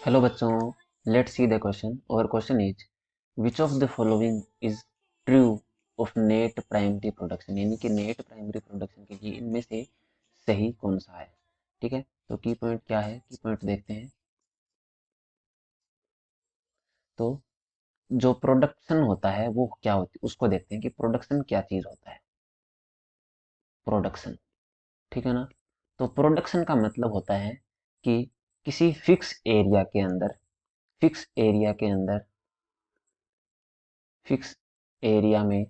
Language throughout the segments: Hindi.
हेलो बच्चों, लेट्स सी द क्वेश्चन और question is which of the following is true of net primary production, यानी कि नेट प्राइमरी प्रोडक्शन के लिए इनमें से सही कौन सा है। ठीक है, तो की पॉइंट क्या है, की पॉइंट देखते हैं। तो जो प्रोडक्शन होता है वो क्या होती है उसको देखते हैं कि प्रोडक्शन क्या चीज होता है। प्रोडक्शन, ठीक है ना। तो प्रोडक्शन का मतलब होता है कि किसी फिक्स एरिया के अंदर फिक्स एरिया में,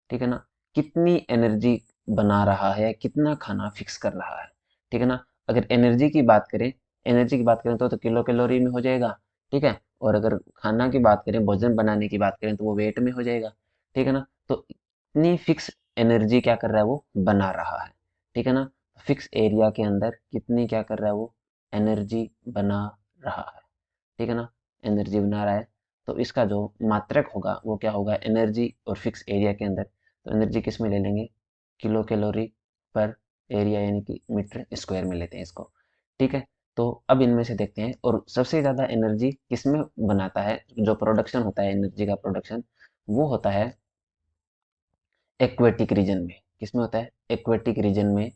ठीक है ना, कितनी एनर्जी बना रहा है, कितना खाना फिक्स कर रहा है। ठीक है ना। अगर एनर्जी की बात करें तो किलो कैलोरी में हो जाएगा। ठीक है। और अगर खाना की बात करें, भोजन बनाने की बात करें तो वो वेट में हो जाएगा। ठीक है ना। तो इतनी फिक्स एनर्जी क्या कर रहा है, वो बना रहा है। ठीक है ना। फिक्स एरिया के अंदर कितनी क्या कर रहा है, वो एनर्जी बना रहा है। ठीक है ना। एनर्जी बना रहा है। तो इसका जो मात्रक होगा वो क्या होगा, एनर्जी और फिक्स एरिया के अंदर। तो एनर्जी किस में ले लेंगे, किलो कैलोरी पर एरिया, यानी कि मीटर स्क्वायर में लेते हैं इसको। ठीक है। तो अब इनमें से देखते हैं, और सबसे ज़्यादा एनर्जी किस में बनाता है, जो प्रोडक्शन होता है एनर्जी का प्रोडक्शन, वो होता है एक्वेटिक रीजन में। किस में होता है, एक्वेटिक रीजन में।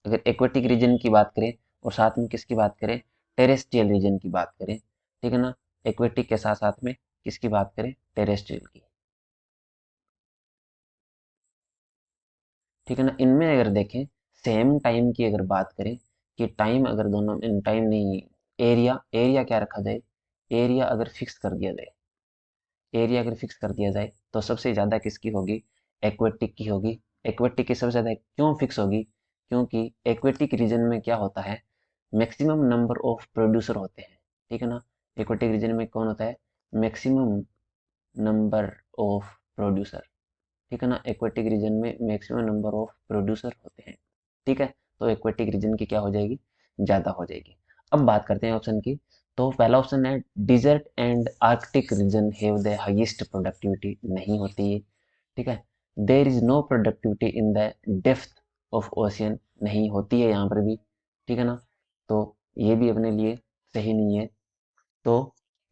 अगर एक्वेटिक रीजन की बात करें और साथ में किसकी बात करें, टेरेस्ट्रियल रीजन की बात करें। ठीक है ना। एक्वेटिक के साथ साथ में किसकी बात करें, टेरेस्ट्रियल की। ठीक है ना। इनमें अगर देखें, सेम टाइम की अगर बात करें कि टाइम अगर दोनों इन टाइम नहीं, एरिया एरिया क्या रखा जाए, एरिया अगर फिक्स कर दिया जाए, एरिया अगर फिक्स कर दिया जाए तो सबसे ज़्यादा किसकी होगी, एक्वेटिक की होगी। एक्वेटिक की सबसे ज़्यादा क्यों फिक्स होगी, क्योंकि एक्वेटिक रीजन में क्या होता है, मैक्सिमम नंबर ऑफ प्रोड्यूसर होते हैं। ठीक है ना। एक्वेटिक रीजन में कौन होता है, मैक्सिमम नंबर ऑफ प्रोड्यूसर। ठीक है ना। एक्वेटिक रीजन में मैक्सिमम नंबर ऑफ प्रोड्यूसर होते हैं। ठीक है। तो एक्वेटिक रीजन की क्या हो जाएगी, ज़्यादा हो जाएगी। अब बात करते हैं ऑप्शन की। तो पहला ऑप्शन है desert and Arctic region have the highest productivity, नहीं होती है। ठीक है। There is no productivity in the depth of ocean, नहीं होती है यहाँ पर भी। ठीक है ना। तो ये भी अपने लिए सही नहीं है। तो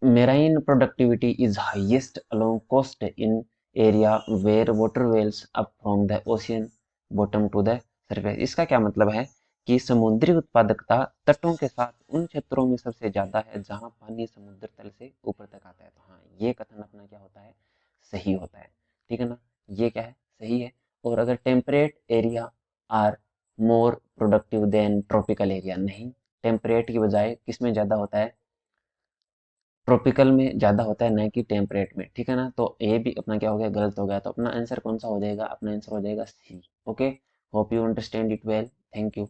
marine productivity is highest along coast in area where water wells up from the ocean bottom to the surface. इसका क्या मतलब है कि समुद्री उत्पादकता तटों के साथ उन क्षेत्रों में सबसे ज्यादा है जहां पानी समुद्र तल से ऊपर तक आता है। तो हाँ, ये कथन अपना क्या होता है, सही होता है। ठीक है ना। ये क्या है, सही है। और अगर temperate area are more productive than tropical area, नहीं, टेम्परेट की बजाय किसमें ज्यादा होता है, ट्रॉपिकल में ज़्यादा होता है, न कि टेम्परेट में। ठीक है ना। तो ये भी अपना क्या हो गया, गलत हो गया। तो अपना आंसर कौन सा हो जाएगा, अपना आंसर हो जाएगा C. Okay, hope you understand it well. Thank you.